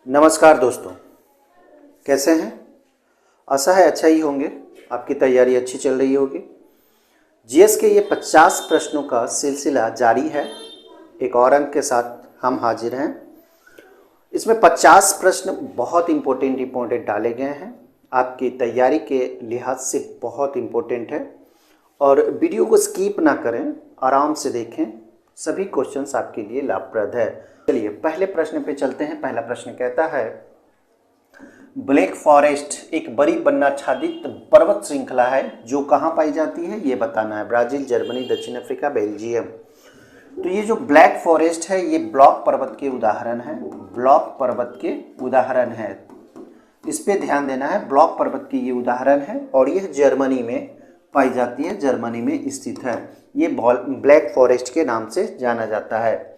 नमस्कार दोस्तों, कैसे हैं? आशा है अच्छा ही होंगे। आपकी तैयारी अच्छी चल रही होगी। जीएस के ये 50 प्रश्नों का सिलसिला जारी है। एक और अंक के साथ हम हाजिर हैं। इसमें 50 प्रश्न बहुत इम्पोर्टेंट डाले गए हैं। आपकी तैयारी के लिहाज से बहुत इम्पोर्टेंट है और वीडियो को स्किप ना करें, आराम से देखें। सभी क्वेश्चंस आपके लिए लाभप्रद है। चलिए पहले प्रश्न पे चलते हैं। पहला प्रश्न कहता है, ब्लैक फॉरेस्ट एक बड़ी वर्णाच्छादित पर्वत श्रृंखला है जो कहाँ पाई जाती है, ये बताना है। ब्राजील, जर्मनी, दक्षिण अफ्रीका, बेल्जियम। तो ये जो ब्लैक फॉरेस्ट है ये ब्लॉक पर्वत के उदाहरण है। ब्लॉक पर्वत के उदाहरण है, इस पे ध्यान देना है। ब्लॉक पर्वत की ये उदाहरण है और यह जर्मनी में पाई जाती है, जर्मनी में स्थित है। ये ब्लैक फॉरेस्ट के नाम से जाना जाता है।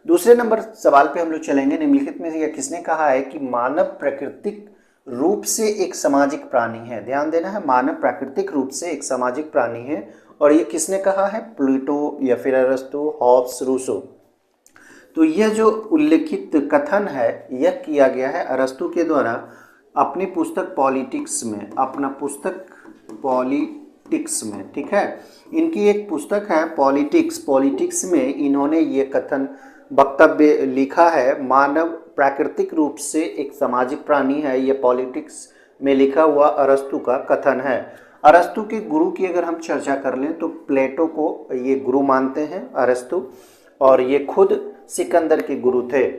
दूसरे नंबर सवाल पे हम लोग चलेंगे। निम्नलिखित में यह किसने कहा है कि मानव प्राकृतिक रूप से एक सामाजिक प्राणी है। ध्यान देना है, मानव प्राकृतिक रूप से एक सामाजिक प्राणी है। और ये किसने कहा है? प्लेटो या फिर अरस्तु, हॉब्स, रूसो। तो यह जो उल्लेखित कथन है यह किया गया है अरस्तु के द्वारा अपनी पुस्तक पॉलिटिक्स में, अपना पुस्तक पॉलिटिक्स में। ठीक है, इनकी एक पुस्तक है पॉलिटिक्स। पॉलिटिक्स में इन्होंने ये कथन वक्तव्य लिखा है, मानव प्राकृतिक रूप से एक सामाजिक प्राणी है। ये पॉलिटिक्स में लिखा हुआ अरस्तु का कथन है। अरस्तु के गुरु की अगर हम चर्चा कर लें तो प्लेटो को ये गुरु मानते हैं अरस्तु, और ये खुद सिकंदर के गुरु थे।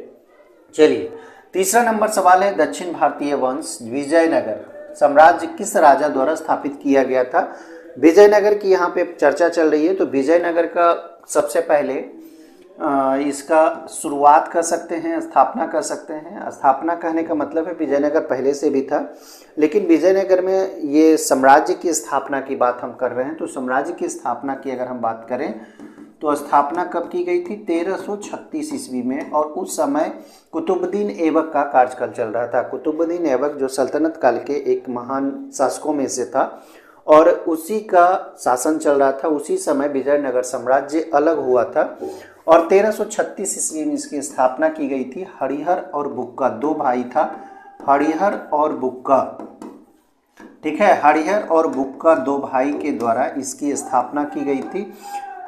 चलिए तीसरा नंबर सवाल है, दक्षिण भारतीय वंश विजयनगर साम्राज्य किस राजा द्वारा स्थापित किया गया था? विजयनगर की यहाँ पे चर्चा चल रही है। तो विजयनगर का सबसे पहले इसका शुरुआत कर सकते हैं, स्थापना कर सकते हैं। स्थापना कहने का मतलब है विजयनगर पहले से भी था, लेकिन विजयनगर में ये साम्राज्य की स्थापना की बात हम कर रहे हैं। तो साम्राज्य की स्थापना की अगर हम बात करें तो स्थापना कब की गई थी? 1336 ईस्वी में। और उस समय कुतुबुद्दीन ऐबक का कार्यकाल चल रहा था। कुतुबुद्दीन ऐबक जो सल्तनत काल के एक महान शासकों में से था और उसी का शासन चल रहा था। उसी समय विजयनगर साम्राज्य अलग हुआ था और 1336 ईस्वी में इसकी स्थापना की गई थी। हरिहर और बुक्का दो भाई था, हरिहर और बुक्का। ठीक है, हरिहर और बुक्का दो भाई के द्वारा इसकी स्थापना की गई थी।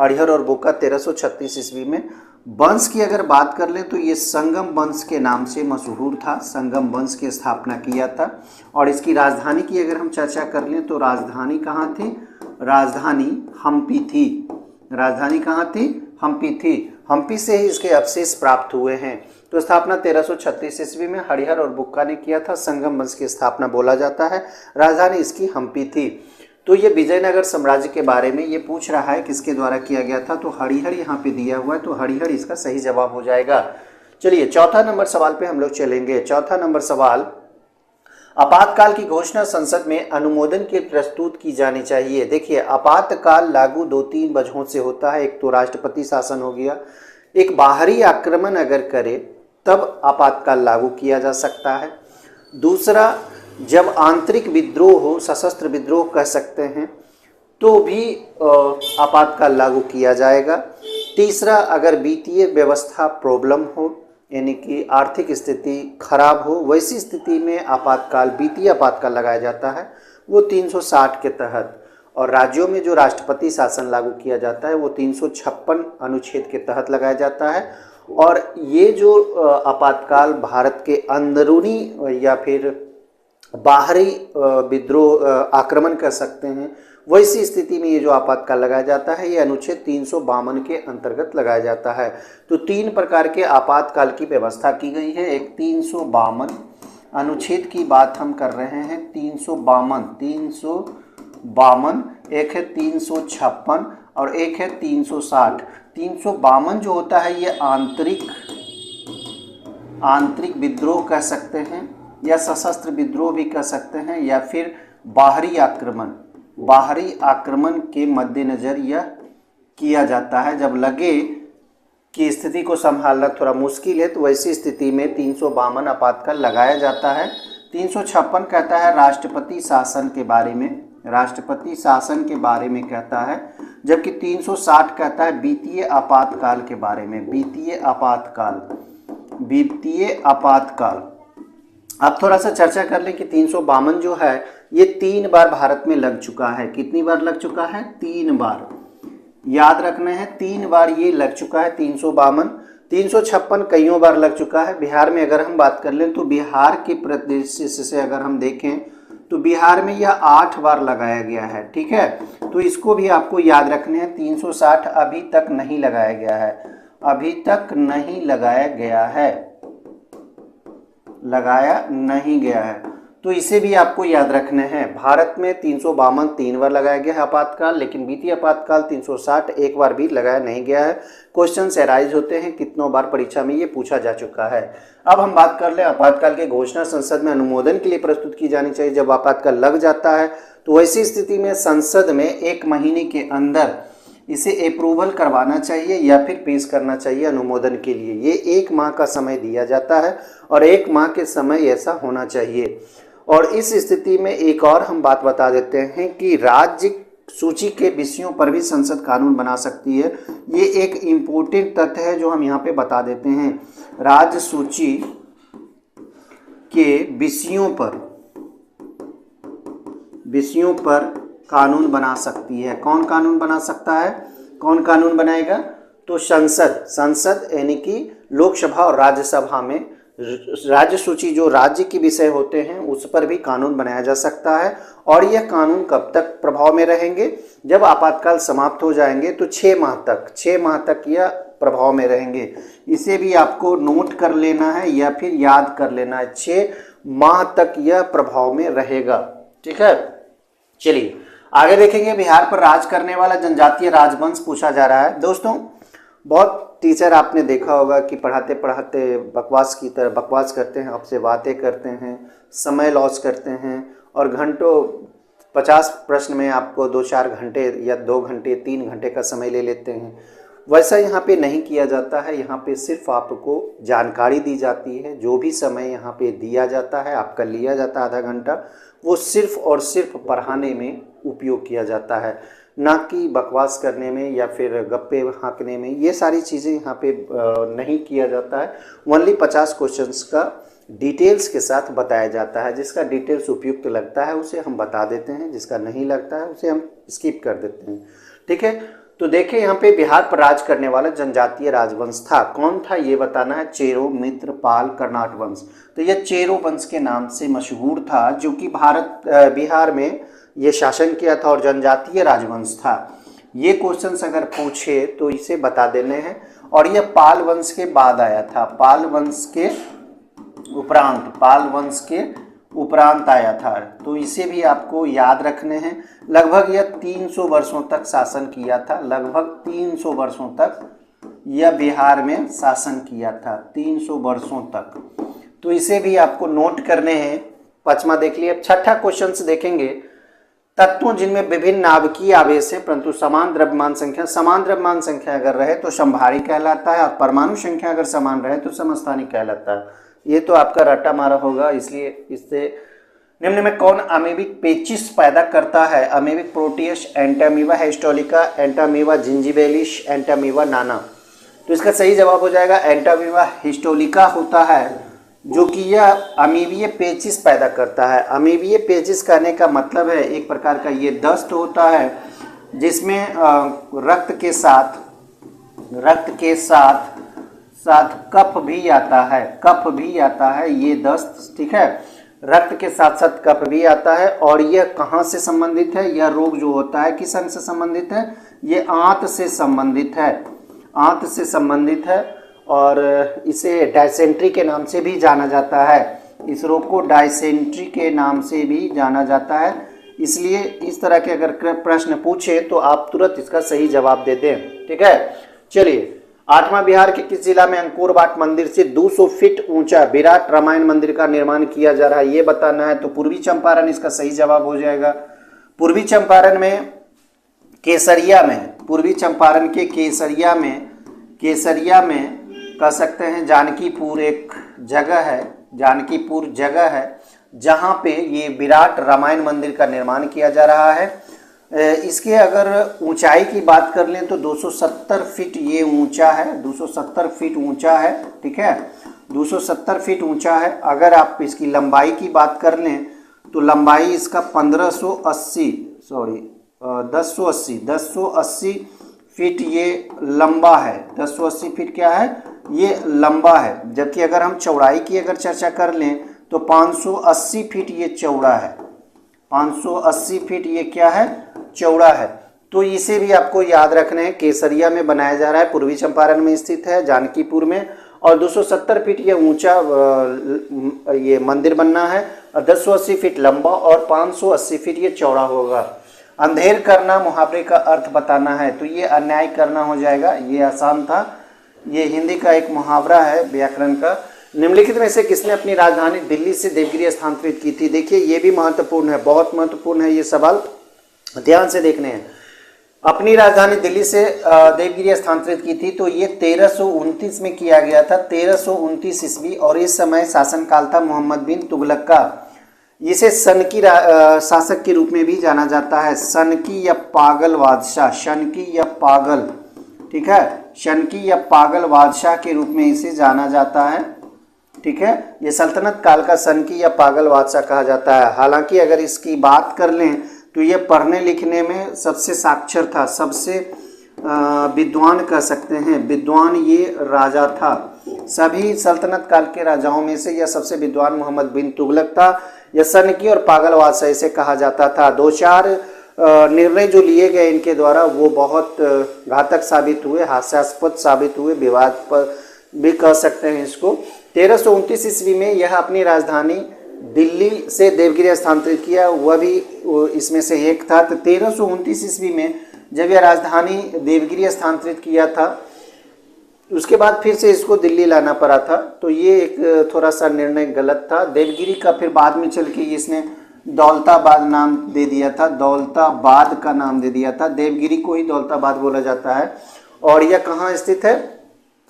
हरिहर और बुक्का 1336 ईस्वी में। वंश की अगर बात कर लें तो ये संगम वंश के नाम से मशहूर था। संगम वंश की स्थापना किया था। और इसकी राजधानी की अगर हम चर्चा कर लें तो राजधानी कहाँ थी? राजधानी हम्पी थी। राजधानी कहाँ थी? हम्पी थी। हम्पी से ही इसके अवशेष प्राप्त हुए हैं। तो स्थापना 1336 ईस्वी में हरिहर और बुक्का ने किया था। संगम वंश की स्थापना बोला जाता है। राजधानी इसकी हम्पी थी। तो ये विजयनगर साम्राज्य के बारे में ये पूछ रहा है किसके द्वारा किया गया था। तो हरिहर यहाँ पे दिया हुआ है, तो हरिहर इसका सही जवाब हो जाएगा। चलिए चौथा नंबर सवाल पे हम लोग चलेंगे। चौथा नंबर सवाल, आपातकाल की घोषणा संसद में अनुमोदन के प्रस्तुत की जानी चाहिए। देखिए आपातकाल लागू दो तीन वजहों से होता है। एक तो राष्ट्रपति शासन हो गया, एक बाहरी आक्रमण अगर करे तब आपातकाल लागू किया जा सकता है। दूसरा, जब आंतरिक विद्रोह हो, सशस्त्र विद्रोह कह सकते हैं, तो भी आपातकाल लागू किया जाएगा। तीसरा, अगर वित्तीय व्यवस्था प्रॉब्लम हो, यानी कि आर्थिक स्थिति खराब हो, वैसी स्थिति में आपातकाल, वित्तीय आपातकाल लगाया जाता है, वो 360 के तहत। और राज्यों में जो राष्ट्रपति शासन लागू किया जाता है वो 356 अनुच्छेद के तहत लगाया जाता है। और ये जो आपातकाल भारत के अंदरूनी या फिर बाहरी विद्रोह आक्रमण कर सकते हैं, वैसी स्थिति में ये जो आपातकाल लगाया जाता है ये अनुच्छेद 352 के अंतर्गत लगाया जाता है। तो तीन प्रकार के आपातकाल की व्यवस्था की गई है। एक 352 अनुच्छेद की बात हम कर रहे हैं, 352, एक है 356 और एक है 360। 352 जो होता है ये आंतरिक विद्रोह कह सकते हैं या सशस्त्र विद्रोह भी कह सकते हैं, या फिर बाहरी आक्रमण के मद्देनजर यह किया जाता है। जब लगे कि स्थिति को संभालना थोड़ा मुश्किल है तो वैसी स्थिति में 352 आपातकाल लगाया जाता है। 356 कहता है राष्ट्रपति शासन के बारे में, राष्ट्रपति शासन के बारे में कहता है, जबकि 360 कहता है वित्तीय आपातकाल के बारे में। वित्तीय आपातकाल अब थोड़ा सा चर्चा कर लें कि 352 जो है ये 3 बार भारत में लग चुका है। कितनी बार लग चुका है? 3 बार। याद रखना है 3 बार ये लग चुका है 352। 356 कईयों बार लग चुका है। बिहार में अगर हम बात कर लें तो बिहार के परिदृश्य से अगर हम देखें तो बिहार में यह 8 बार लगाया गया है। ठीक है, तो इसको भी आपको याद रखने हैं। 360 अभी तक नहीं लगाया गया है, अभी तक नहीं लगाया गया है, लगाया नहीं गया है, तो इसे भी आपको याद रखना है। भारत में 352 3 बार लगाया गया है आपातकाल, लेकिन वित्तीय आपातकाल 360 एक बार भी लगाया नहीं गया है। क्वेश्चन एराइज होते हैं कितनों बार परीक्षा में ये पूछा जा चुका है। अब हम बात कर ले आपातकाल की घोषणा संसद में अनुमोदन के लिए प्रस्तुत की जानी चाहिए। जब आपातकाल लग जाता है तो ऐसी स्थिति में संसद में 1 महीने के अंदर इसे अप्रूवल करवाना चाहिए या फिर पेश करना चाहिए अनुमोदन के लिए। ये 1 माह का समय दिया जाता है और 1 माह के समय ऐसा होना चाहिए। और इस स्थिति में एक और हम बात बता देते हैं कि राज्य सूची के विषयों पर भी संसद कानून बना सकती है। ये एक इम्पोर्टेंट तथ्य है जो हम यहाँ पे बता देते हैं। राज्य सूची के विषयों पर कानून बना सकती है। कौन कानून बना सकता है? कौन कानून बनाएगा? तो संसद यानी कि लोकसभा और राज्यसभा में राज्य सूची जो राज्य के विषय होते हैं उस पर भी कानून बनाया जा सकता है। और यह कानून कब तक प्रभाव में रहेंगे? जब आपातकाल समाप्त हो जाएंगे तो 6 माह तक यह प्रभाव में रहेंगे। इसे भी आपको नोट कर लेना है या फिर याद कर लेना है, 6 माह तक यह प्रभाव में रहेगा। ठीक है, चलिए आगे देखेंगे। बिहार पर राज करने वाला जनजातीय राजवंश पूछा जा रहा है। दोस्तों, बहुत टीचर आपने देखा होगा कि पढ़ाते पढ़ाते बकवास की तरह बकवास करते हैं, आपसे बातें करते हैं, समय लॉस करते हैं और घंटों 50 प्रश्न में आपको 2-4 घंटे या 2 घंटे 3 घंटे का समय ले लेते हैं। वैसा यहाँ पे नहीं किया जाता है। यहाँ पे सिर्फ आपको जानकारी दी जाती है। जो भी समय यहाँ पे दिया जाता है, आपका लिया जाता है आधा घंटा, वो सिर्फ और सिर्फ पढ़ाने में उपयोग किया जाता है, ना कि बकवास करने में या फिर गप्पे हाँकने में। ये सारी चीज़ें यहाँ पे नहीं किया जाता है। ओनली 50 क्वेश्चंस का डिटेल्स के साथ बताया जाता है। जिसका डिटेल्स उपयुक्त लगता है उसे हम बता देते हैं, जिसका नहीं लगता है उसे हम स्किप कर देते हैं। ठीक है, तो देखिए यहाँ पे बिहार पर राज करने वाला जनजातीय राजवंश था। कौन था ये बताना है। चेरो, मित्र, पाल, कर्नाट वंश। तो यह चेरो वंश के नाम से मशहूर था, जो कि बिहार में ये शासन किया था और जनजातीय राजवंश था। ये क्वेश्चंस अगर पूछे तो इसे बता देने हैं। और यह पाल वंश के बाद आया था, पाल वंश के उपरांत आया था। तो इसे भी आपको याद रखने हैं। लगभग यह 300 वर्षों तक शासन किया था। लगभग 300 वर्षों तक यह बिहार में शासन किया था, 300 वर्षों तक। तो इसे भी आपको नोट करने हैं। 5वां देख लिए। अब 6ठा क्वेश्चन देखेंगे। तत्वों जिनमें विभिन्न नाभिकीय आवेश है परंतु समान द्रव्यमान संख्या अगर रहे तो समभारी कहलाता है, और परमाणु संख्या अगर समान रहे तो समस्थानिक कहलाता है। ये तो आपका रट्टा मारा होगा, इसलिए इससे निम्न में कौन अमीबिक पेचिस पैदा करता है? अमीबिक प्रोटियस, एंटामीवा हिस्टोलिका, एंटामीवा जिंजिबेलिस, एंटामीवा नाना। तो इसका सही जवाब हो जाएगा एंटामीवा हिस्टोलिका होता है, जो कि यह अमीबीय पेचिस पैदा करता है। अमीबीय पेचिस कहने का मतलब है एक प्रकार का ये दस्त होता है जिसमें रक्त के साथ कफ भी आता है, ये दस्त। ठीक है, रक्त के साथ साथ कफ भी आता है। और यह कहाँ से संबंधित है? यह रोग जो होता है किस अंग से संबंधित है? ये आंत से संबंधित है। और इसे डायसेंट्री के नाम से भी जाना जाता है। इस रोग को डायसेंट्री के नाम से भी जाना जाता है। इसलिए इस तरह के अगर प्रश्न पूछे तो आप तुरंत इसका सही जवाब दे दें। ठीक है, चलिए 8वां, बिहार के किस जिला में अंकोर वाट मंदिर से 200 फीट ऊंचा विराट रामायण मंदिर का निर्माण किया जा रहा है? ये बताना है। तो पूर्वी चंपारण इसका सही जवाब हो जाएगा। पूर्वी चंपारण में केसरिया में कह सकते हैं जानकीपुर एक जगह है, जहाँ पे ये विराट रामायण मंदिर का निर्माण किया जा रहा है। इसके अगर ऊंचाई की बात कर लें तो 270 फीट ये ऊंचा है, 270 फीट ऊंचा है। ठीक है, 270 फीट ऊंचा है। अगर आप इसकी लंबाई की बात कर लें तो लंबाई इसका 1080 फीट ये लंबा है। 1080 फीट क्या है, ये लंबा है। जबकि अगर हम चौड़ाई की अगर चर्चा कर लें तो 580 फीट ये चौड़ा है। 580 फीट ये क्या है, चौड़ा है। तो इसे भी आपको याद रखना है। केसरिया में बनाया जा रहा है, पूर्वी चंपारण में स्थित है, जानकीपुर में, और 270 फीट ये ऊंचा ये मंदिर बनना है, 1080 फीट लंबा और 580 फीट ये चौड़ा होगा। अंधेर करना मुहावरे का अर्थ बताना है, तो ये अन्याय करना हो जाएगा। ये आसान था, ये हिंदी का एक मुहावरा है व्याकरण का। निम्नलिखित में से किसने अपनी राजधानी दिल्ली से देवगिरी स्थानांतरित की थी? देखिए ये भी महत्वपूर्ण है, बहुत महत्वपूर्ण है, ये सवाल ध्यान से देखने हैं। अपनी राजधानी दिल्ली से देवगिरी स्थानांतरित की थी तो ये 1329 में किया गया था, 1329 ईस्वी। और इस समय शासनकाल था मोहम्मद बिन तुगलक का। इसे सनकी शासक के रूप में भी जाना जाता है, सनकी या पागल बादशाह, सनकी या पागल, ठीक है, सनकी या पागल बादशाह के रूप में इसे जाना जाता है, ठीक है। ये सल्तनत काल का सनकी या पागल बादशाह कहा जाता है। हालांकि अगर इसकी बात कर लें तो ये पढ़ने लिखने में सबसे साक्षर था, सबसे विद्वान कह सकते हैं, विद्वान ये राजा था। सभी सल्तनत काल के राजाओं में से यह सबसे विद्वान मोहम्मद बिन तुगलक था। यह सनकी और पागल बादशाह इसे कहा जाता था। 2-4 निर्णय जो लिए गए इनके द्वारा वो बहुत घातक साबित हुए, हास्यास्पद साबित हुए, विवाद भी कह सकते हैं इसको। 1329 ईस्वी में यह अपनी राजधानी दिल्ली से देवगिरी स्थानांतरित किया, वह भी इसमें से एक था। तो 1329 ईस्वी में जब यह राजधानी देवगिरी स्थानांतरित किया था, उसके बाद फिर से इसको दिल्ली लाना पड़ा था। तो ये एक थोड़ा सा निर्णय गलत था। देवगिरी का फिर बाद में चल के इसने दौलताबाद नाम दे दिया था, दौलताबाद का नाम दे दिया था। देवगिरी को ही दौलताबाद बोला जाता है। और यह कहाँ स्थित है?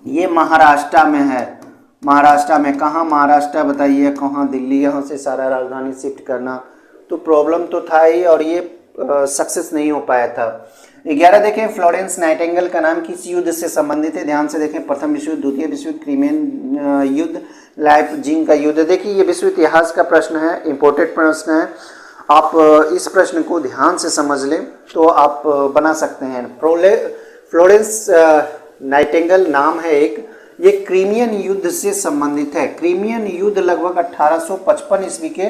ये महाराष्ट्र में है। महाराष्ट्र में कहाँ? महाराष्ट्र बताइए कहाँ? दिल्ली। यहाँ से सारा राजधानी शिफ्ट करना तो प्रॉब्लम तो था ही, और ये सक्सेस नहीं हो पाया था। 11 देखें, फ्लोरेंस नाइटिंगेल का नाम किस युद्ध से संबंधित है? ध्यान से देखें, प्रथम विश्व युद्ध, द्वितीय विश्व युद्ध, क्रीमियन युद्ध, लाइपजिग का युद्ध। देखिए ये विश्व इतिहास का प्रश्न है, इंपोर्टेंट प्रश्न है। आप इस प्रश्न को ध्यान से समझ लें तो आप बना सकते हैं। फ्लोरेंस नाइटिंगेल नाम है एक, ये क्रीमियन युद्ध से संबंधित है। क्रीमियन युद्ध लगभग 1855 ईस्वी के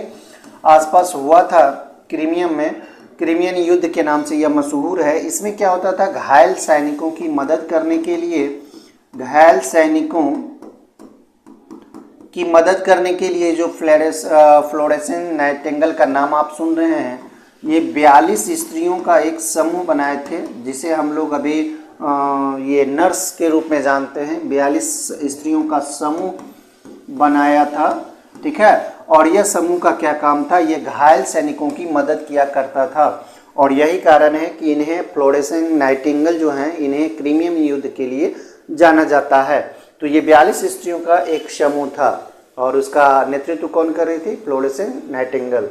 आसपास हुआ था क्रीमियम में। क्रीमियन युद्ध के नाम से यह मशहूर है। इसमें क्या होता था, घायल सैनिकों की मदद करने के लिए, घायल सैनिकों की मदद करने के लिए जो फ्लोरेंस नाइटिंगेल का नाम आप सुन रहे हैं, ये 42 स्त्रियों का एक समूह बनाए थे, जिसे हम लोग अभी ये नर्स के रूप में जानते हैं। 42 स्त्रियों का समूह बनाया था, ठीक है। और यह समूह का क्या काम था? ये घायल सैनिकों की मदद किया करता था। और यही कारण है कि इन्हें फ्लोरेंस नाइटिंगेल जो हैं, इन्हें क्रीमियन युद्ध के लिए जाना जाता है। तो ये 42 स्त्रियों का एक समूह था और उसका नेतृत्व कौन कर रही थी? Florence Nightingale.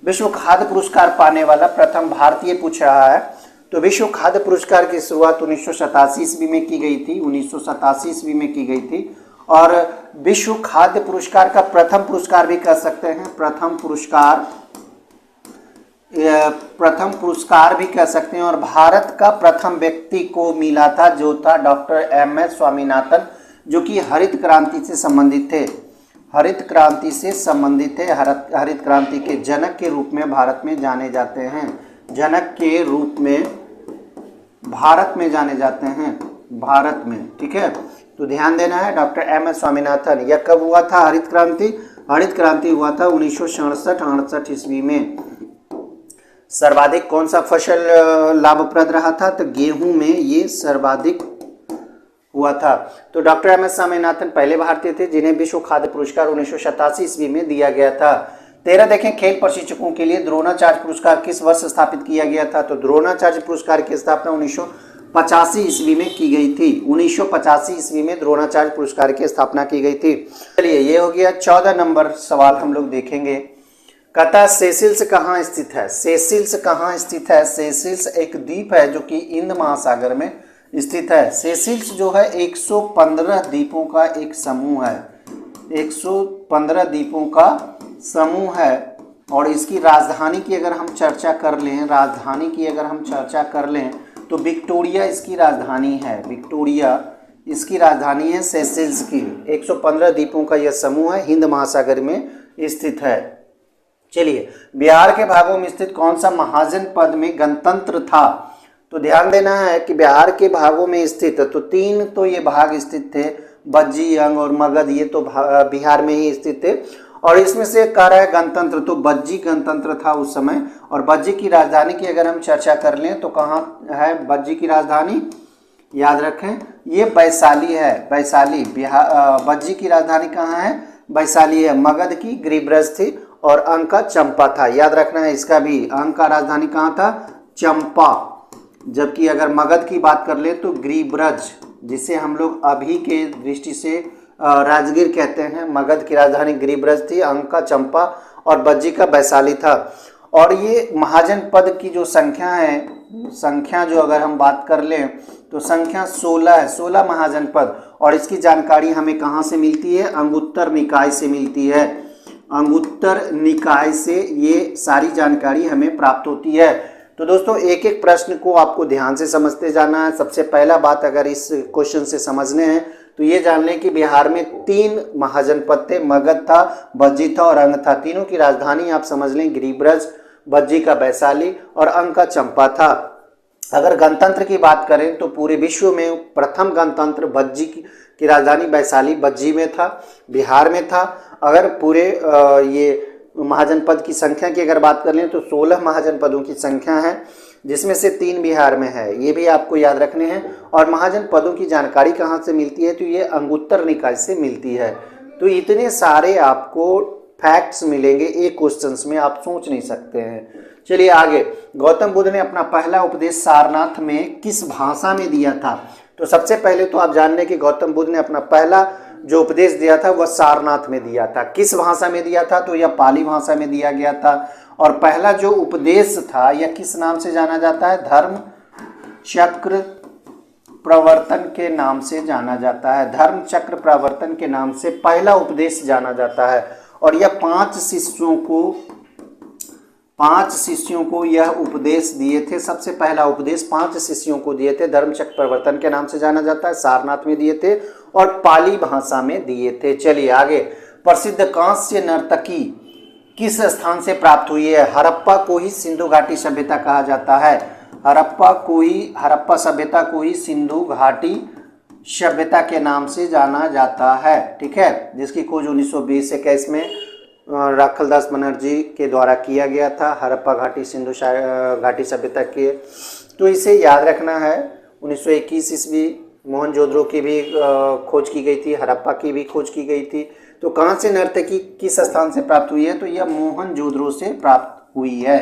विश्व खाद्य पुरस्कार पाने वाला प्रथम भारतीय पूछ रहा है। तो विश्व खाद्य पुरस्कार की शुरुआत 1987 ईस्वी में की गई थी, 1987 ईस्वी में की गई थी। और विश्व खाद्य पुरस्कार का प्रथम पुरस्कार भी कह सकते हैं, प्रथम पुरस्कार भी कह सकते हैं। और भारत का प्रथम व्यक्ति को मिला था, जो था डॉक्टर MS स्वामीनाथन, जो कि हरित क्रांति से संबंधित थे। हरित क्रांति से संबंधित थे। हरित क्रांति के जनक के रूप में भारत में जाने जाते हैं, जनक के रूप में भारत में जाने जाते हैं, भारत में, ठीक है। तो ध्यान देना है, डॉक्टर MS स्वामीनाथन। यह कब हुआ था हरित क्रांति? हरित क्रांति हुआ था 1967-68 ईस्वी में। सर्वाधिक कौन सा फसल लाभप्रद रहा था? तो गेहूं में ये सर्वाधिक हुआ था। तो डॉक्टर MS स्वामीनाथन पहले भारतीय थे जिन्हें विश्व खाद्य पुरस्कार 1987 ईस्वी में दिया गया था। 13 देखें, खेल प्रशिक्षकों के लिए द्रोणाचार्य पुरस्कार किस वर्ष स्थापित किया गया था? तो द्रोणाचार्य पुरस्कार की स्थापना 1985 ईस्वी में की गई थी। 1985 ईस्वी में द्रोणाचार्य पुरस्कार की स्थापना की गई थी। चलिए ये हो गया। 14 नंबर सवाल हम लोग देखेंगे। कहता सेसिल्स कहाँ स्थित है? सेसिल्स कहाँ स्थित है? सेसिल्स एक द्वीप है जो कि हिंद महासागर में स्थित है। सेसिल्स जो है 115 द्वीपों का एक समूह है। 115 द्वीपों का समूह है और इसकी राजधानी की अगर हम चर्चा कर लें, तो विक्टोरिया इसकी राजधानी है। विक्टोरिया इसकी राजधानी है सेशेल्स की। 115 द्वीपों का यह समूह है, हिंद महासागर में स्थित है। चलिए, बिहार के भागों में स्थित कौन सा महाजनपद में गणतंत्र था? तो ध्यान देना है कि बिहार के भागों में स्थित, तो 3 तो ये भाग स्थित थे, बज्जी, अंग और मगध, ये तो बिहार में ही स्थित थे। और इसमें से कह रहा है गणतंत्र, तो बज्जी गणतंत्र था उस समय। और बज्जी की राजधानी की अगर हम चर्चा कर लें तो कहाँ है बज्जी की राजधानी? याद रखें, ये वैशाली है। वैशाली बज्जी की राजधानी कहाँ है? वैशाली है। मगध की गिरिब्रज थी और अंग का चंपा था। याद रखना है इसका भी, अंग का राजधानी कहाँ था? चंपा। जबकि अगर मगध की बात कर ले तो गिरिब्रज, जिसे हम लोग अभी के दृष्टि से राजगीर कहते हैं, मगध की राजधानी गिरिब्रज थी, अंग का चंपा और बज्जी का वैशाली था। और ये महाजनपद की जो संख्या जो अगर हम बात कर लें तो संख्या 16 है, 16 महाजनपद। और इसकी जानकारी हमें कहाँ से मिलती है? अंगुत्तर निकाय से मिलती है। अंगुत्तर निकाय से ये सारी जानकारी हमें प्राप्त होती है। तो दोस्तों, एक एक प्रश्न को आपको ध्यान से समझते जाना है। सबसे पहला बात अगर इस क्वेश्चन से समझने हैं तो ये जान लें कि बिहार में 3 महाजनपद थे, मगध था, बज्जी था और अंग था। तीनों की राजधानी आप समझ लें गिरिब्रज, बज्जी का वैशाली और अंग का चंपा था। अगर गणतंत्र की बात करें तो पूरे विश्व में प्रथम गणतंत्र बज्जी की राजधानी वैशाली बज्जी में था, बिहार में था। अगर पूरे ये महाजनपद की संख्या की अगर बात कर लें तो 16 महाजनपदों की संख्या है, जिसमें से 3 बिहार में है, ये भी आपको याद रखने हैं। और महाजनपदों की जानकारी कहाँ से मिलती है? तो ये अंगुत्तर निकाय से मिलती है। तो इतने सारे आपको फैक्ट्स मिलेंगे एक क्वेश्चंस में, आप सोच नहीं सकते हैं। चलिए आगे, गौतम बुद्ध ने अपना पहला उपदेश सारनाथ में किस भाषा में दिया था? तो सबसे पहले तो आप जान लें कि गौतम बुद्ध ने अपना पहला जो उपदेश दिया था वह सारनाथ में दिया था। किस भाषा में दिया था? तो यह पाली भाषा में दिया गया था। और पहला जो उपदेश था यह किस नाम से जाना जाता है? धर्म चक्र प्रवर्तन के नाम से जाना जाता है। धर्म चक्र प्रवर्तन के नाम से पहला उपदेश जाना जाता है। और यह 5 शिष्यों को यह उपदेश दिए थे। सबसे पहला उपदेश 5 शिष्यों को दिए थे, धर्म चक्र प्रवर्तन के नाम से जाना जाता है, सारनाथ में दिए थे और पाली भाषा में दिए थे। चलिए आगे, प्रसिद्ध कांस्य नर्तकी किस स्थान से प्राप्त हुई है? हड़प्पा को ही सिंधु घाटी सभ्यता कहा जाता है। हड़प्पा सभ्यता को ही सिंधु घाटी सभ्यता के नाम से जाना जाता है। ठीक है, जिसकी खोज 1920-21 में राखलदास बनर्जी के द्वारा किया गया था, हड़प्पा घाटी सिंधु घाटी सभ्यता के। तो इसे याद रखना है। 1921 ईस्वी मोहनजोदड़ो की भी खोज की गई थी, हड़प्पा की भी खोज की गई थी। तो कहाँ से नर्तकी किस स्थान से प्राप्त हुई है? तो यह मोहनजोदड़ो से प्राप्त हुई है।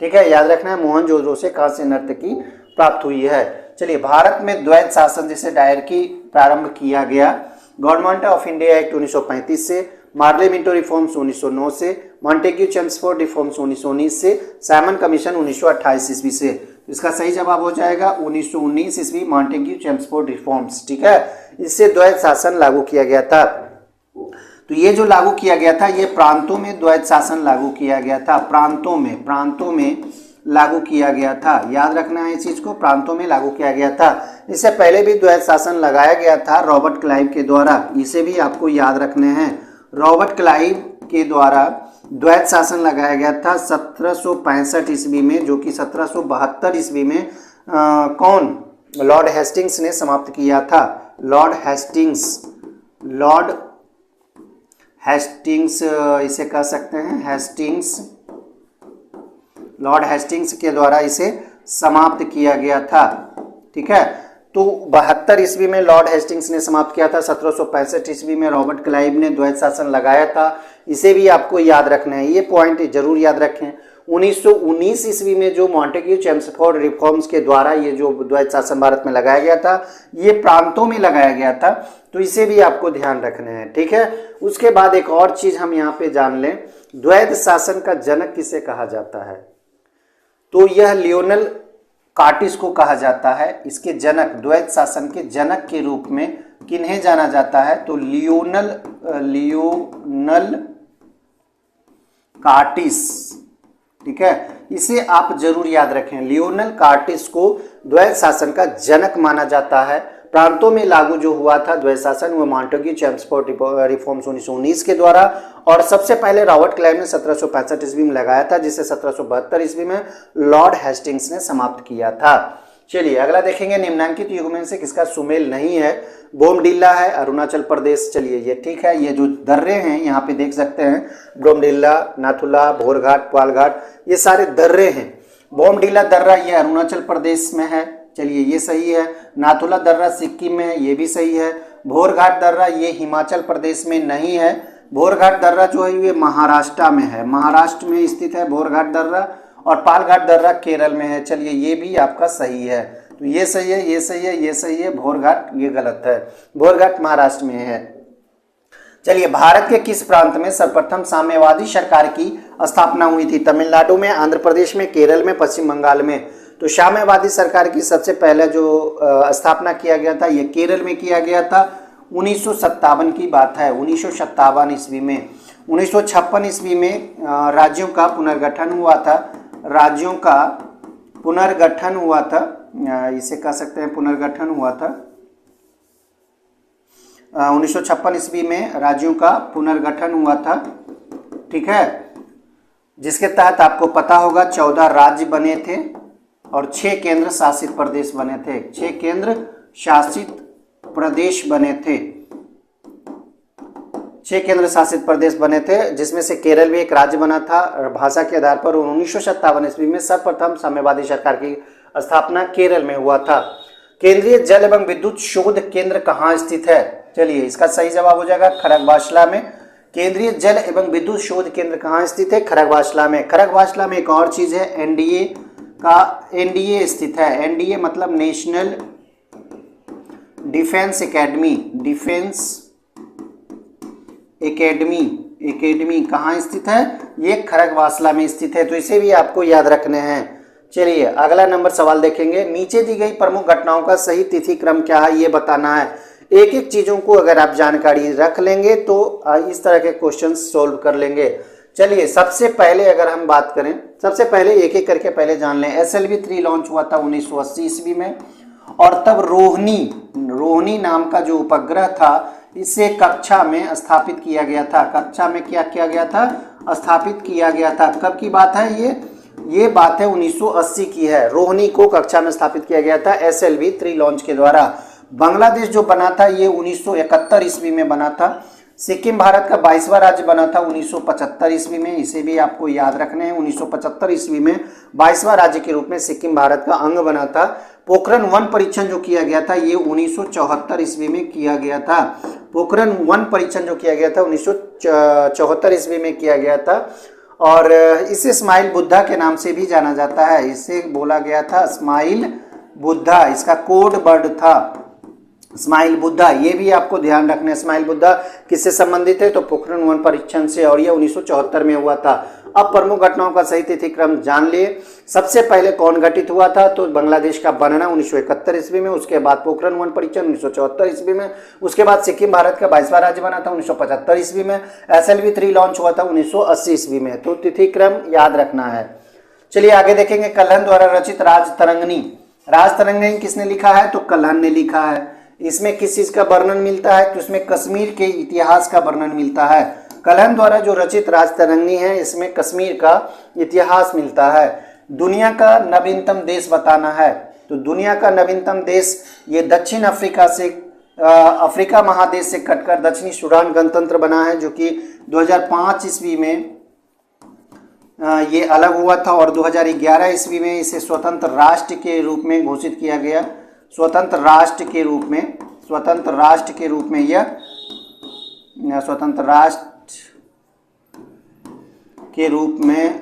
ठीक है, याद रखना है, मोहनजोदड़ो से कहाँ से नर्तकी प्राप्त हुई है। चलिए, भारत में द्वैत शासन जैसे डायरकी प्रारंभ किया गया गवर्नमेंट ऑफ इंडिया एक्ट 1935 से, मार्ले मिंटो रिफॉर्म्स 1909 से, मॉन्टेग्यू चेम्सफोर्ड रिफॉर्म्स 1919 से, साइमन कमीशन 1928 ईस्वी से। इसका सही जवाब हो जाएगा 1919 ईस्वी, मॉन्टेग्यू चेम्सफोर्ड रिफॉर्म्स। ठीक है, इससे द्वैत शासन लागू किया गया था। तो ये जो लागू किया गया था, ये प्रांतों में द्वैत शासन लागू किया गया था। प्रांतों में लागू किया गया था। याद रखना है इस चीज को, प्रांतों में लागू किया गया था। इससे पहले भी द्वैत शासन लगाया गया था रॉबर्ट क्लाइव के द्वारा, इसे भी आपको याद रखने हैं। रॉबर्ट क्लाइव के द्वारा द्वैत शासन लगाया गया था 1765 ईस्वी में, जो कि 1772 ईस्वी में कौन? लॉर्ड हेस्टिंग्स ने समाप्त किया था। लॉर्ड हेस्टिंग्स इसे कह सकते हैं, लॉर्ड हेस्टिंग्स के द्वारा इसे समाप्त किया गया था। ठीक है, तो 72 ईस्वी में लॉर्ड हेस्टिंग्स ने समाप्त किया था, 1765 ईस्वी में रॉबर्ट क्लाइव ने द्वैत शासन लगाया था। इसे भी आपको याद रखना है, ये पॉइंट जरूर याद रखें। 1919 ईस्वी में जो मॉन्टेग्यू चेम्सफोर्ड रिफॉर्म्स के द्वारा ये जो द्वैत शासन भारत में लगाया गया था, ये प्रांतों में लगाया गया था। तो इसे भी आपको ध्यान रखना है। ठीक है, उसके बाद एक और चीज हम यहाँ पे जान लें, द्वैत शासन का जनक किसे कहा जाता है? तो यह लियोनल कार्टिस को कहा जाता है। इसके जनक, द्वैत शासन के जनक के रूप में किन्हें जाना जाता है? तो लियोनल कार्टिस। ठीक है, इसे आप जरूर याद रखें। लियोनल कार्टिस को द्वैध शासन का जनक माना जाता है। प्रांतों में लागू जो हुआ था द्वैध शासन वो मॉन्टेग्यू चेम्सफोर्ड रिफॉर्म्स 1919 के द्वारा, और सबसे पहले रॉबर्ट क्लाइव ने 1765 ईस्वी में लगाया था, जिसे 1772 ईस्वी में लॉर्ड हेस्टिंग्स ने समाप्त किया था। चलिए अगला देखेंगे, निम्नांकित युग्मों से किसका सुमेल नहीं है? बोमडिल्ला है, अरुणाचल प्रदेश। चलिए ये ठीक है, ये जो दर्रे हैं यहाँ पे देख सकते हैं, बोमडिल्ला, नाथुला, भोरघाट, पालघाट, ये सारे दर्रे हैं। बोमडिल्ला दर्रा ये अरुणाचल प्रदेश में है, चलिए ये सही है। नाथुला दर्रा सिक्किम में है, ये भी सही है। भोरघाट दर्रा ये हिमाचल प्रदेश में नहीं है। भोरघाट दर्रा जो है ये महाराष्ट्र में है, महाराष्ट्र में स्थित है भोरघाट दर्रा, और पालघाट दर्रा केरल में है। चलिए ये भी आपका सही है, तो ये सही है, ये सही है, ये सही है। भोरघाट ये गलत है, भोरघाट महाराष्ट्र में है। चलिए भारत के किस प्रांत में सर्वप्रथम साम्यवादी सरकार की स्थापना हुई थी? तमिलनाडु में, आंध्र प्रदेश में, केरल में, पश्चिम बंगाल में। तो साम्यवादी सरकार की सबसे पहले जो स्थापना किया गया था ये केरल में किया गया था। 1957 की बात है, 1957 ईस्वी में। 1956 ईस्वी में राज्यों का पुनर्गठन हुआ था, राज्यों का पुनर्गठन हुआ था, इसे कह सकते हैं पुनर्गठन हुआ था। 1956 ईस्वी में राज्यों का पुनर्गठन हुआ था, ठीक है, जिसके तहत आपको पता होगा 14 राज्य बने थे और 6 केंद्र शासित प्रदेश बने थे। 6 केंद्र शासित प्रदेश बने थे, 6 केंद्र शासित प्रदेश बने थे, जिसमें से केरल भी एक राज्य बना था भाषा के आधार पर। 1957 ईस्वी में सर्वप्रथम साम्यवादी सरकार की स्थापना केरल में हुआ था। केंद्रीय जल एवं विद्युत शोध केंद्र कहाँ स्थित है? चलिए इसका सही जवाब हो जाएगा खड़गवासला में। केंद्रीय जल एवं विद्युत शोध केंद्र कहाँ स्थित है? खड़गवासला में। खड़गवासला में एक और चीज है, एनडीए स्थित है। एनडीए मतलब नेशनल डिफेंस एकेडमी, एकेडमी कहाँ स्थित है? ये खड़गवासला में स्थित है, तो इसे भी आपको याद रखने हैं। चलिए अगला नंबर सवाल देखेंगे, नीचे दी गई प्रमुख घटनाओं का सही तिथि क्रम क्या है ये बताना है। एक एक चीजों को अगर आप जानकारी रख लेंगे तो इस तरह के क्वेश्चन सोल्व कर लेंगे। चलिए सबसे पहले अगर हम बात करें, सबसे पहले एक एक करके पहले जान लें। SLV 3 लॉन्च हुआ था 1980 ईस्वी में, और तब रोहिणी नाम का जो उपग्रह था इसे कक्षा में स्थापित किया गया था। कक्षा में क्या किया गया था? स्थापित किया गया था। कब की बात है ये बात है 1980 की है। रोहिणी को कक्षा में स्थापित किया गया था SLV 3 लॉन्च के द्वारा। बांग्लादेश जो बना था ये 1971 ईस्वी में बना था। सिक्किम भारत का 22वां राज्य बना था 1975 ईस्वी में, इसे भी आपको याद रखने हैं। 1975 ईस्वी में 22वां राज्य के रूप में सिक्किम भारत का अंग बना था। पोखरण 1 परीक्षण जो किया गया था ये 1974 ईस्वी में किया गया था। पोखरण 1 परीक्षण जो किया गया था 1974 ईस्वी में किया गया था, और इसे स्माइल बुद्धा के नाम से भी जाना जाता है। इसे बोला गया था स्माइल बुद्धा, इसका कोड वर्ड था स्माइल बुद्धा। ये भी आपको ध्यान रखना, स्माइल बुद्धा किससे संबंधित है? तो पोखरण 1 परीक्षण से, और ये 1974 में हुआ था। अब प्रमुख घटनाओं का सही तिथि क्रम जान लिए। सबसे पहले कौन घटित हुआ था? तो बांग्लादेश का बनना 1971 ईस्वी में, उसके बाद पोखरण 1 परीक्षण 1974 ईस्वी में, उसके बाद सिक्किम भारत का 22वां राज्य बना था 1975 ईस्वी में, SLV 3 लॉन्च हुआ था 1980 ईस्वी में। तो तिथि क्रम याद रखना है। चलिए आगे देखेंगे, कल्हण द्वारा रचित राजतरंगिणी किसने लिखा है? तो कल्हण ने लिखा है। इसमें किस चीज का वर्णन मिलता है? तो इसमें कश्मीर के इतिहास का वर्णन मिलता है। कल्हण द्वारा जो रचित राजतरंगिणी है इसमें कश्मीर का इतिहास मिलता है। दुनिया का नवीनतम देश बताना है, तो दुनिया का नवीनतम देश ये दक्षिण अफ्रीका से अफ्रीका महादेश से कटकर दक्षिणी सूडान गणतंत्र बना है, जो कि 2005 ईस्वी में ये अलग हुआ था, और 2011 ईस्वी में इसे स्वतंत्र राष्ट्र के रूप में घोषित किया गया। स्वतंत्र राष्ट्र के रूप में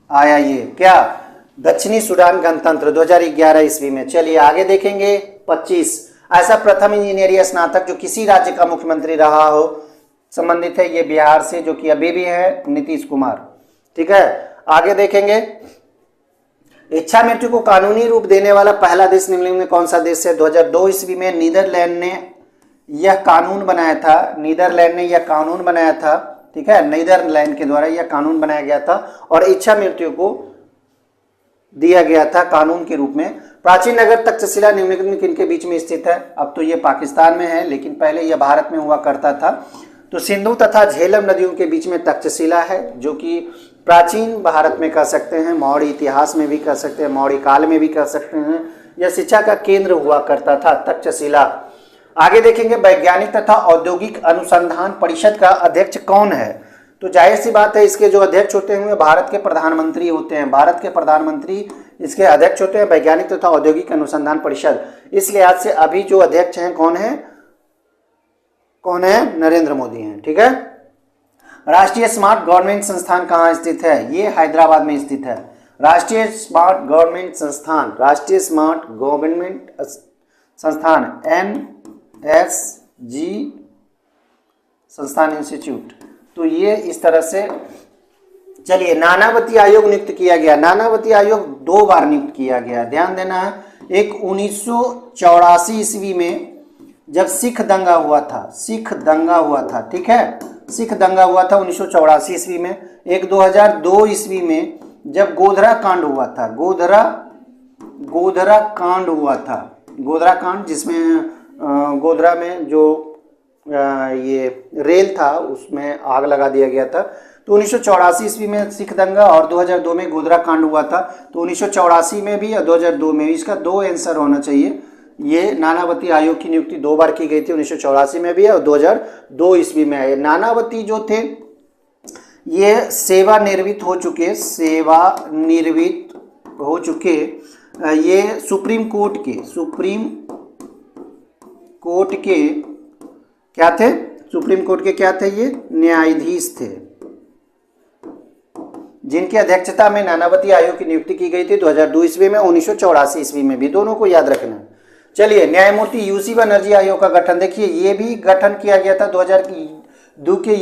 आया ये क्या? दक्षिणी सूडान गणतंत्र 2011 ईस्वी में। चलिए आगे देखेंगे 25, ऐसा प्रथम इंजीनियरिंग स्नातक जो किसी राज्य का मुख्यमंत्री रहा हो संबंधित है, ये बिहार से, जो कि अभी भी है, नीतीश कुमार। ठीक है, आगे देखेंगे, इच्छा मृत्यु को कानूनी रूप देने वाला पहला देश निम्नलिखित में कौन सा देश है? 2002 ईस्वी में नीदरलैंड ने यह कानून बनाया था, नीदरलैंड ने यह कानून बनाया था, ठीक है, नीदरलैंड के द्वारा यह कानून बनाया गया था और इच्छा मृत्यु को दिया गया था कानून के रूप में। प्राचीन नगर तक्षशिला निम्नलिखित में किनके बीच में स्थित है? अब तो ये पाकिस्तान में है, लेकिन पहले यह भारत में हुआ करता था। तो सिंधु तथा झेलम नदियों के बीच में तक्षशिला है, जो कि प्राचीन भारत में कह सकते हैं, मौर्य इतिहास में भी कह सकते हैं, मौर्य काल में भी कह सकते हैं, यह शिक्षा का केंद्र हुआ करता था तक्षशिला। आगे देखेंगे, वैज्ञानिक तथा औद्योगिक अनुसंधान परिषद का अध्यक्ष कौन है? तो जाहिर सी बात है, इसके जो अध्यक्ष होते हैं भारत के प्रधानमंत्री होते हैं, भारत के प्रधानमंत्री इसके अध्यक्ष होते हैं, वैज्ञानिक तथा औद्योगिक अनुसंधान परिषद। इस लिहाज से अभी जो अध्यक्ष हैं कौन है? नरेंद्र मोदी हैं, ठीक है। राष्ट्रीय स्मार्ट गवर्नमेंट संस्थान कहाँ स्थित है? ये हैदराबाद में स्थित है। राष्ट्रीय स्मार्ट गवर्नमेंट संस्थान, राष्ट्रीय स्मार्ट गवर्नमेंट संस्थान NSG संस्थान इंस्टीट्यूट। तो ये इस तरह से। चलिए, नानावती आयोग नियुक्त किया गया। नानावती आयोग 2 बार नियुक्त किया गया, ध्यान देना है। एक 1984 ईस्वी में जब सिख दंगा हुआ था, ठीक है, सिख दंगा हुआ था 1984 ईस्वी में। एक 2002 ईस्वी में जब गोधरा कांड हुआ था, गोधरा कांड, जिसमें गोधरा में जो ये रेल था उसमें आग लगा दिया गया था। तो 1984 ईस्वी में सिख दंगा और 2002 में गोधरा कांड हुआ था। तो 1984 में भी और 2002 में, इसका 2 आंसर होना चाहिए। ये नानावती आयोग की नियुक्ति 2 बार की गई थी, 1984 में भी और 2002 ईस्वी में है। नानावती जो थे ये सेवानिवृत्त हो चुके ये सुप्रीम कोर्ट के क्या थे? सुप्रीम कोर्ट के क्या थे? ये न्यायाधीश थे, जिनकी अध्यक्षता में नानावती आयोग की नियुक्ति की गई थी 2002 ईस्वी में, 1984 ईस्वी में भी, दोनों को याद रखना। चलिए, न्यायमूर्ति यूसी बनर्जी आयोग का गठन देखिए, ये भी गठन किया गया था 2002 के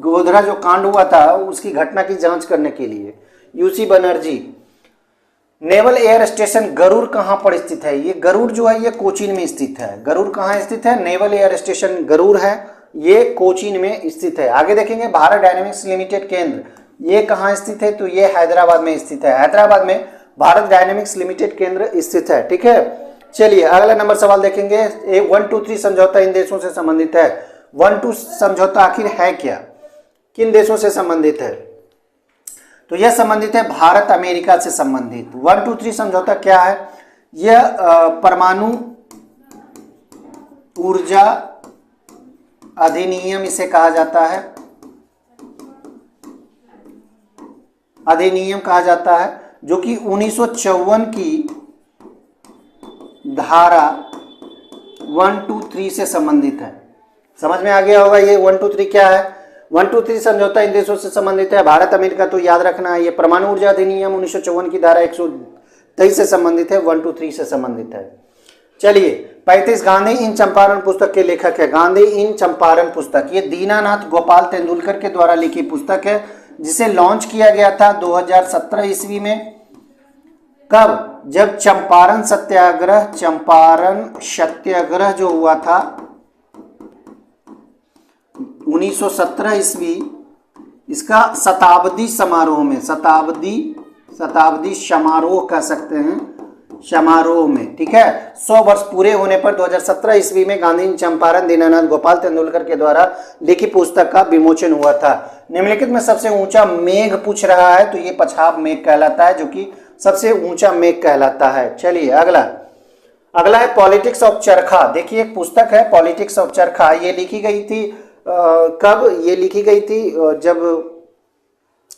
गोधरा जो कांड हुआ था उसकी घटना की जांच करने के लिए। U C Banerjee. Naval air station Garud कहाँ पर स्थित है? ये गरुड़ जो है ये कोचीन में स्थित है। गरुड़ कहाँ स्थित है? नेवल एयर स्टेशन गरुड़ है, ये कोचीन में स्थित है। आगे देखेंगे, भारत डायनेमिक्स लिमिटेड केंद्र, ये कहाँ स्थित है? तो ये हैदराबाद में स्थित है। हैदराबाद में भारत डायनेमिक्स लिमिटेड केंद्र स्थित है, ठीक है। चलिए, अगला नंबर सवाल देखेंगे। 1, 2, 3 समझौता इन देशों से संबंधित है। 1, 2 समझौता आखिर है क्या? किन देशों से संबंधित है? तो यह संबंधित है भारत अमेरिका से संबंधित। 1, 2, 3 समझौता क्या है? यह परमाणु ऊर्जा अधिनियम इसे कहा जाता है, अधिनियम कहा जाता है, जो कि 1954 की धारा 1, 2, 3 से संबंधित है। समझ में आ गया होगा ये 1, 2, 3 क्या है? 1, 2, 3 समझौता इन देशों से संबंधित है। भारत अमेरिका तो याद रखना है। ये परमाणु ऊर्जा अधिनियम 1954 की धारा 123 से संबंधित है, 1, 2, 3 से संबंधित है। चलिए, 35 गांधी इन चंपारण पुस्तक के लेखक है। गांधी इन चंपारण पुस्तक, ये दीनानाथ गोपाल तेंदुलकर के द्वारा लिखी पुस्तक है, जिसे लॉन्च किया गया था 2017 ईस्वी में। कब? जब चंपारण सत्याग्रह जो हुआ था 1917 ईस्वी, इसका शताब्दी समारोह में, शताब्दी समारोह कह सकते हैं, समारोह में, ठीक है। 100 वर्ष पूरे होने पर 2017 ईस्वी में गांधी चंपारण दीनानाथ गोपाल तेंदुलकर के द्वारा लिखी पुस्तक का विमोचन हुआ था। निम्नलिखित में सबसे ऊंचा मेघ पूछ रहा है, तो ये पछाब मेघ कहलाता है, जो कि सबसे ऊंचा मेघ कहलाता है। चलिए, अगला है पॉलिटिक्स ऑफ चरखा। देखिए, एक पुस्तक है पॉलिटिक्स ऑफ चरखा, ये लिखी गई थी कब? ये लिखी गई थी जब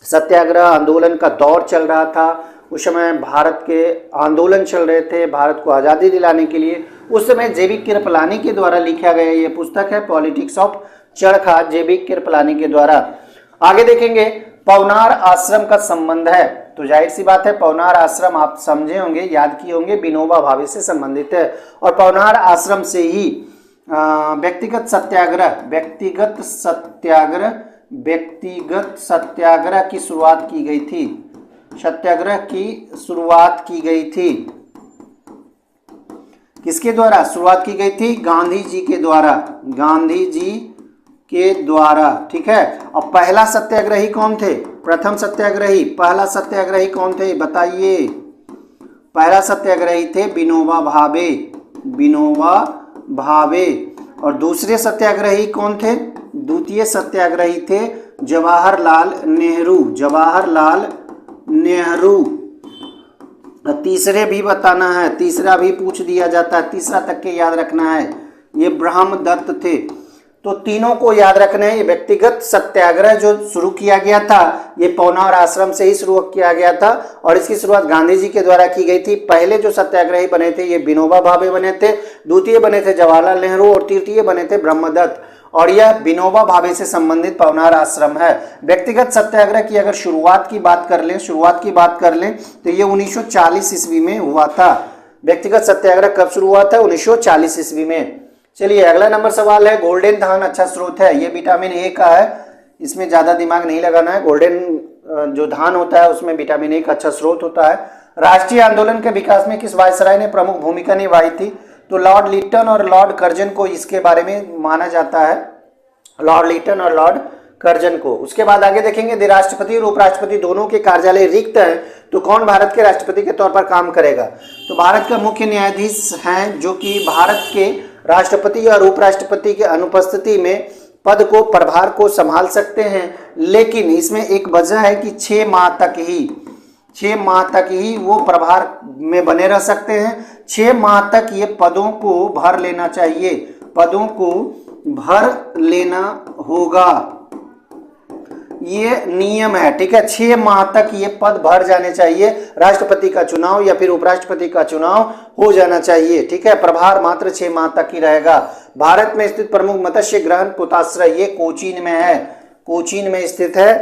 सत्याग्रह आंदोलन का दौर चल रहा था। उस समय भारत के आंदोलन चल रहे थे भारत को आज़ादी दिलाने के लिए। उस समय जेबी कृपलानी के द्वारा लिखा गया ये पुस्तक है पॉलिटिक्स ऑफ चरखा, जेबी कृपलानी के द्वारा। आगे देखेंगे, पवनार आश्रम का संबंध है। तो जाहिर सी बात है, पवनार आश्रम आप समझे होंगे, याद किए होंगे, विनोबा भावे से संबंधित है। और पवनार आश्रम से ही व्यक्तिगत सत्याग्रह की शुरुआत की गई थी। सत्याग्रह की शुरुआत की गई थी। किसके द्वारा शुरुआत की गई थी? गांधी जी के द्वारा, गांधी जी के द्वारा। ठीक है। अब पहला सत्याग्रही कौन थे? प्रथम सत्याग्रही, पहला सत्याग्रही कौन थे बताइए? पहला सत्याग्रही थे विनोबा भावे, विनोबा भावे। और दूसरे सत्याग्रही कौन थे? द्वितीय सत्याग्रही थे जवाहरलाल नेहरू, जवाहरलाल नेहरू। तीसरे भी बताना है, तीसरा भी पूछ दिया जाता है, तीसरा तक के याद रखना है। ये ब्रह्मदत्त थे। तो तीनों को याद रखना है। ये व्यक्तिगत सत्याग्रह जो शुरू किया गया था, ये पौनार आश्रम से ही शुरू किया गया था और इसकी शुरुआत गांधी जी के द्वारा की गई थी। पहले जो सत्याग्रही बने थे ये विनोबा भावे बने थे, द्वितीय बने थे जवाहरलाल नेहरू और तृतीय बने थे ब्रह्मदत्त। और यह विनोबा भावे से संबंधित पवनार आश्रम है। व्यक्तिगत सत्याग्रह की अगर शुरुआत की बात कर लें तो ये 1940 ईस्वी में हुआ था। व्यक्तिगत सत्याग्रह कब शुरू हुआ था? 1940 ईस्वी में। चलिए अगला नंबर सवाल है, गोल्डन धान अच्छा स्रोत है। ये विटामिन ए का है, इसमें ज्यादा दिमाग नहीं लगाना है। गोल्डन जो धान होता है उसमें विटामिन ए का अच्छा स्रोत होता है। राष्ट्रीय आंदोलन के विकास में किस वायसराय ने प्रमुख भूमिका निभाई थी? तो लॉर्ड लिटन और लॉर्ड कर्जन को इसके बारे में माना जाता है, लॉर्ड लिटन और लॉर्ड कर्जन को। उसके बाद आगे देखेंगे, यदि राष्ट्रपति और उपराष्ट्रपति दोनों के कार्यालय रिक्त हैं तो कौन भारत के राष्ट्रपति के तौर पर काम करेगा? तो भारत का मुख्य न्यायाधीश हैं जो कि भारत के राष्ट्रपति और उपराष्ट्रपति के अनुपस्थिति में पद को, प्रभार को संभाल सकते हैं। लेकिन इसमें एक वजह है कि 6 माह तक ही वो प्रभार में बने रह सकते हैं। 6 माह तक ये पदों को भर लेना चाहिए, पदों को भर लेना होगा, ये नियम है। ठीक है, 6 माह तक ये पद भर जाने चाहिए। राष्ट्रपति का चुनाव या फिर उपराष्ट्रपति का चुनाव हो जाना चाहिए। ठीक है, प्रभार मात्र 6 माह तक ही रहेगा। भारत में स्थित प्रमुख मत्स्य ग्रहण पोताश्रय ये कोचीन में है, कोचीन में स्थित है।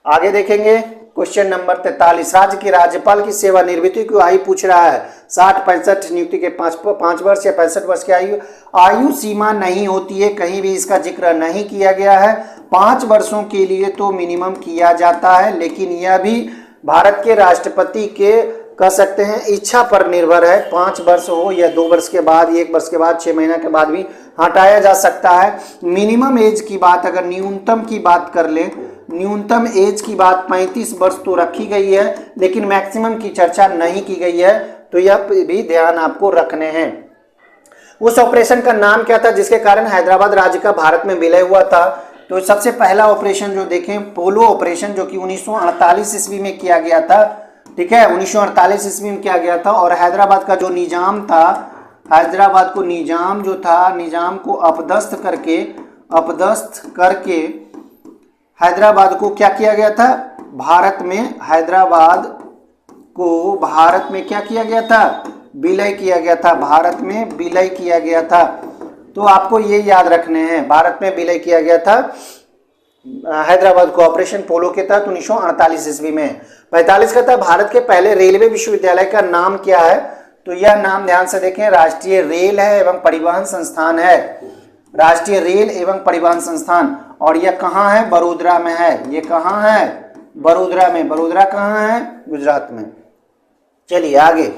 आगे देखेंगे क्वेश्चन नंबर 43, राज्य के राज्यपाल की सेवानिवृत्ति की आयु पूछ रहा है। 60-65 नियुक्ति के 5 वर्ष या 65 वर्ष की आयु सीमा नहीं होती है, कहीं भी इसका जिक्र नहीं किया गया है। 5 वर्षों के लिए तो मिनिमम किया जाता है, लेकिन यह भी भारत के राष्ट्रपति के कह सकते हैं इच्छा पर निर्भर है। 5 वर्ष हो या 2 वर्ष के बाद, 1 वर्ष के बाद, 6 महीना के बाद भी हटाया जा सकता है। मिनिमम एज की बात, अगर न्यूनतम की बात कर लें, न्यूनतम एज की बात 35 वर्ष तो रखी गई है, लेकिन मैक्सिमम की चर्चा नहीं की गई है, तो यह भी ध्यान आपको रखने हैं। उस ऑपरेशन का नाम क्या था जिसके कारण हैदराबाद राज्य का भारत में विलय हुआ था? तो सबसे पहला ऑपरेशन जो देखें, पोलो ऑपरेशन, जो कि 1948 ईस्वी में किया गया था। ठीक है, 1948 ईस्वी में किया गया था। और हैदराबाद का जो निजाम था, हैदराबाद को निजाम जो था, निजाम को अपदस्थ करके हैदराबाद को क्या किया गया था? भारत में, हैदराबाद को भारत में क्या किया गया था? विलय किया गया था, भारत में विलय किया गया था। तो आपको ये याद रखने हैं, भारत में विलय किया गया था हैदराबाद को ऑपरेशन पोलो के तहत 1948 ईस्वी में। 45 का था, भारत के पहले रेलवे विश्वविद्यालय का नाम क्या है? तो यह नाम ध्यान से देखें, राष्ट्रीय रेल है एवं परिवहन संस्थान है, राष्ट्रीय रेल एवं परिवहन संस्थान। और यह कहाँ है? बड़ोदरा में है। ये कहाँ है? बड़ोदरा में। बड़ोदरा कहाँ है? गुजरात में। चलिए आगे,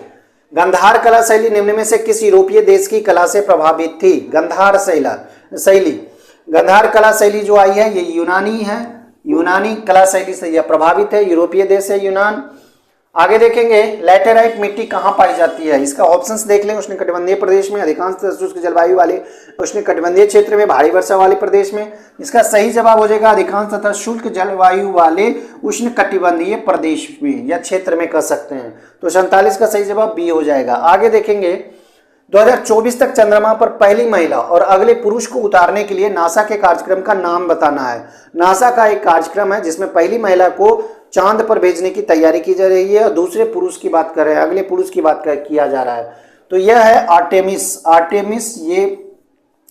गंधार कला शैली निम्न में से किस यूरोपीय देश की कला से प्रभावित थी? गंधार शैली, गंधार कला शैली जो आई है ये यूनानी है, यूनानी कला शैली से यह प्रभावित है, यूरोपीय देश है यूनान। आगे देखेंगे, लैटेराइट मिट्टी कहाँ पाई जाती है? इसका ऑप्शंस देख लें, उष्णकटिबंधीय प्रदेश में, अधिकांश शुष्क जलवायु वाले उष्णकटिबंधीय क्षेत्र में, भारी वर्षा वाले प्रदेश में। इसका सही जवाब हो जाएगा अधिकांश तथा शुष्क जलवायु वाले उष्णकटिबंधीय प्रदेश में या क्षेत्र में कह सकते हैं। तो 47 का सही जवाब बी हो जाएगा। आगे देखेंगे, 2024 तक चंद्रमा पर पहली महिला और अगले पुरुष को उतारने के लिए नासा के कार्यक्रम का नाम बताना है। नासा का एक कार्यक्रम है जिसमें पहली महिला को चांद पर भेजने की तैयारी की जा रही है और दूसरे पुरुष की बात कर रहे हैं, अगले पुरुष की बात किया जा रहा है। तो यह है आर्टेमिस ये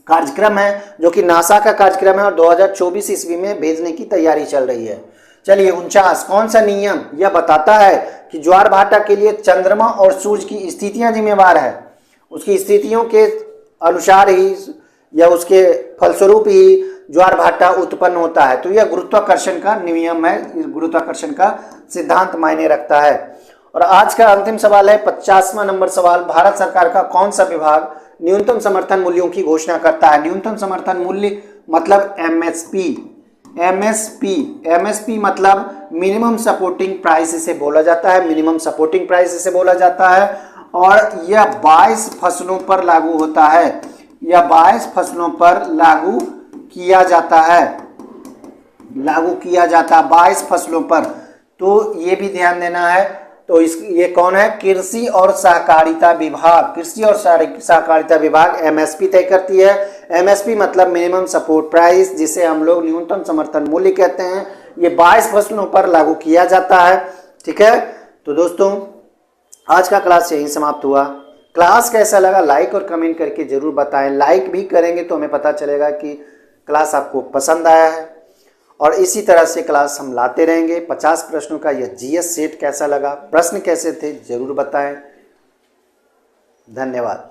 कार्यक्रम है जो कि नासा का कार्यक्रम है और 2024 ईस्वी में भेजने की तैयारी चल रही है। चलिए 49, कौन सा नियम यह बताता है कि ज्वार भाटा के लिए चंद्रमा और सूर्य की स्थितियां जिम्मेवार है? उसकी स्थितियों के अनुसार ही या उसके फलस्वरूप ही ज्वार भाटा उत्पन्न होता है। तो यह गुरुत्वाकर्षण का नियम है, गुरुत्वाकर्षण का सिद्धांत मायने रखता है। और आज का अंतिम सवाल है 50वां नंबर सवाल, भारत सरकार का कौन सा विभाग न्यूनतम समर्थन मूल्यों की घोषणा करता है? न्यूनतम समर्थन मूल्य मतलब एमएसपी। एमएसपी मतलब मिनिमम सपोर्टिंग प्राइस इसे बोला जाता है, मिनिमम सपोर्टिंग प्राइस इसे बोला जाता है। और यह 22 फसलों पर लागू होता है, यह 22 फसलों पर लागू किया जाता है, 22 फसलों पर। तो ये भी ध्यान देना है। तो ये कौन है? कृषि और सहकारिता विभाग। कृषि और सहकारिता विभाग एमएसपी तय करती है। एमएसपी मतलब मिनिमम सपोर्ट प्राइस, जिसे हम लोग न्यूनतम समर्थन मूल्य कहते हैं। ये 22 फसलों पर लागू किया जाता है। ठीक है, तो दोस्तों आज का क्लास यहीं समाप्त हुआ। क्लास कैसा लगा लाइक और कमेंट करके जरूर बताएं। लाइक भी करेंगे तो हमें पता चलेगा कि क्लास आपको पसंद आया है, और इसी तरह से क्लास हम लाते रहेंगे। 50 प्रश्नों का यह जीएस सेट कैसा लगा, प्रश्न कैसे थे, जरूर बताएं। धन्यवाद।